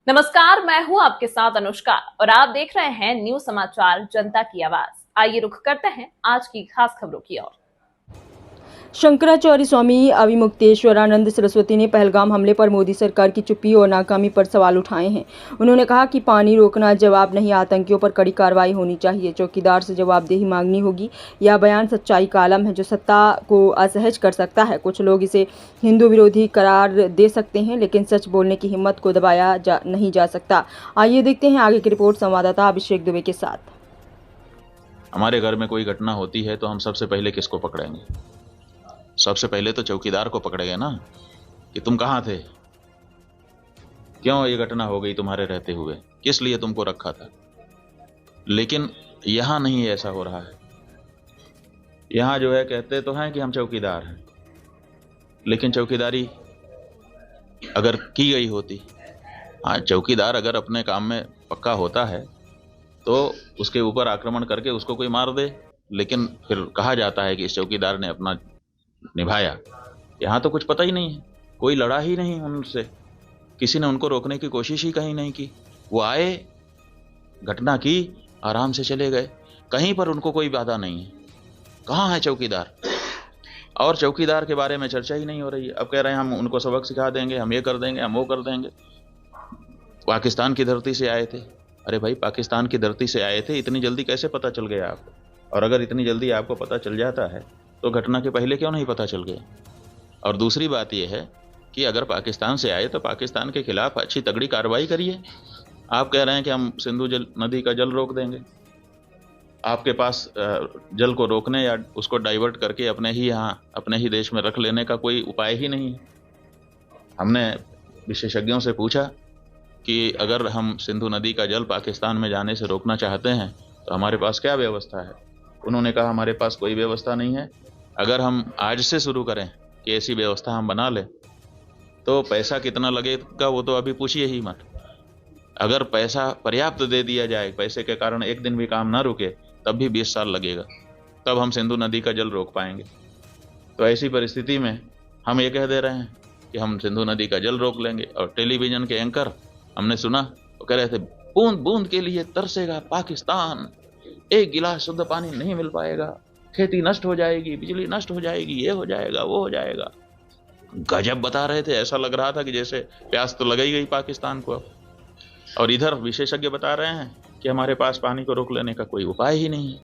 नमस्कार, मैं हूं आपके साथ अनुष्का और आप देख रहे हैं न्यूज समाचार जनता की आवाज। आइए रुख करते हैं आज की खास खबरों की ओर। शंकराचार्य स्वामी अविमुक्तेश्वरानंद सरस्वती ने पहलगाम हमले पर मोदी सरकार की चुप्पी और नाकामी पर सवाल उठाए हैं। उन्होंने कहा कि पानी रोकना जवाब नहीं, आतंकियों पर कड़ी कार्रवाई होनी चाहिए। चौकीदार से जवाबदेही मांगनी होगी। यह बयान सच्चाई का आलम है जो सत्ता को असहज कर सकता है। कुछ लोग इसे हिंदू विरोधी करार दे सकते हैं, लेकिन सच बोलने की हिम्मत को दबाया नहीं जा सकता। आइए देखते हैं आगे की रिपोर्ट संवाददाता अभिषेक दुबे के साथ। हमारे घर में कोई घटना होती है तो हम सबसे पहले किसको पकड़ेंगे? सबसे पहले तो चौकीदार को पकड़ेंगे ना, कि तुम कहाँ थे, क्यों ये घटना हो गई तुम्हारे रहते हुए, किस लिए तुमको रखा था। लेकिन यहां नहीं ऐसा हो रहा है। यहां जो है कहते तो हैं कि हम चौकीदार हैं, लेकिन चौकीदारी अगर की गई होती, हाँ चौकीदार अगर अपने काम में पक्का होता है तो उसके ऊपर आक्रमण करके उसको कोई मार दे, लेकिन फिर कहा जाता है कि इस चौकीदार ने अपना निभाया। यहाँ तो कुछ पता ही नहीं है, कोई लड़ा ही नहीं उनसे, किसी ने उनको रोकने की कोशिश ही कहीं नहीं की। वो आए, घटना की, आराम से चले गए, कहीं पर उनको कोई बाधा नहीं है। कहाँ है चौकीदार? और चौकीदार के बारे में चर्चा ही नहीं हो रही है। अब कह रहे हैं हम उनको सबक सिखा देंगे, हम ये कर देंगे, हम वो कर देंगे। पाकिस्तान की धरती से आए थे। अरे भाई, पाकिस्तान की धरती से आए थे, इतनी जल्दी कैसे पता चल गया आपको? और अगर इतनी जल्दी आपको पता चल जाता है तो घटना के पहले क्यों नहीं पता चल गया? और दूसरी बात यह है कि अगर पाकिस्तान से आए तो पाकिस्तान के खिलाफ अच्छी तगड़ी कार्रवाई करिए। आप कह रहे हैं कि हम सिंधु नदी का जल रोक देंगे। आपके पास जल को रोकने या उसको डाइवर्ट करके अपने ही यहाँ, अपने ही देश में रख लेने का कोई उपाय ही नहीं है। हमने विशेषज्ञों से पूछा कि अगर हम सिंधु नदी का जल पाकिस्तान में जाने से रोकना चाहते हैं तो हमारे पास क्या व्यवस्था है? उन्होंने कहा हमारे पास कोई व्यवस्था नहीं है। अगर हम आज से शुरू करें कि ऐसी व्यवस्था हम बना लें तो पैसा कितना लगेगा वो तो अभी पूछिए ही मत। अगर पैसा पर्याप्त दे दिया जाए, पैसे के कारण एक दिन भी काम ना रुके, तब भी 20 साल लगेगा, तब हम सिंधु नदी का जल रोक पाएंगे। तो ऐसी परिस्थिति में हम ये कह दे रहे हैं कि हम सिंधु नदी का जल रोक लेंगे। और टेलीविजन के एंकर हमने सुना, वो कह रहे थे बूंद बूंद के लिए तरसेगा पाकिस्तान, एक गिलास शुद्ध पानी नहीं मिल पाएगा, खेती नष्ट हो जाएगी, बिजली नष्ट हो जाएगी, ये हो जाएगा, वो हो जाएगा। गजब बता रहे थे, ऐसा लग रहा था कि जैसे प्यास तो लग ही गई पाकिस्तान को अब। और इधर विशेषज्ञ बता रहे हैं कि हमारे पास पानी को रोक लेने का कोई उपाय ही नहीं है।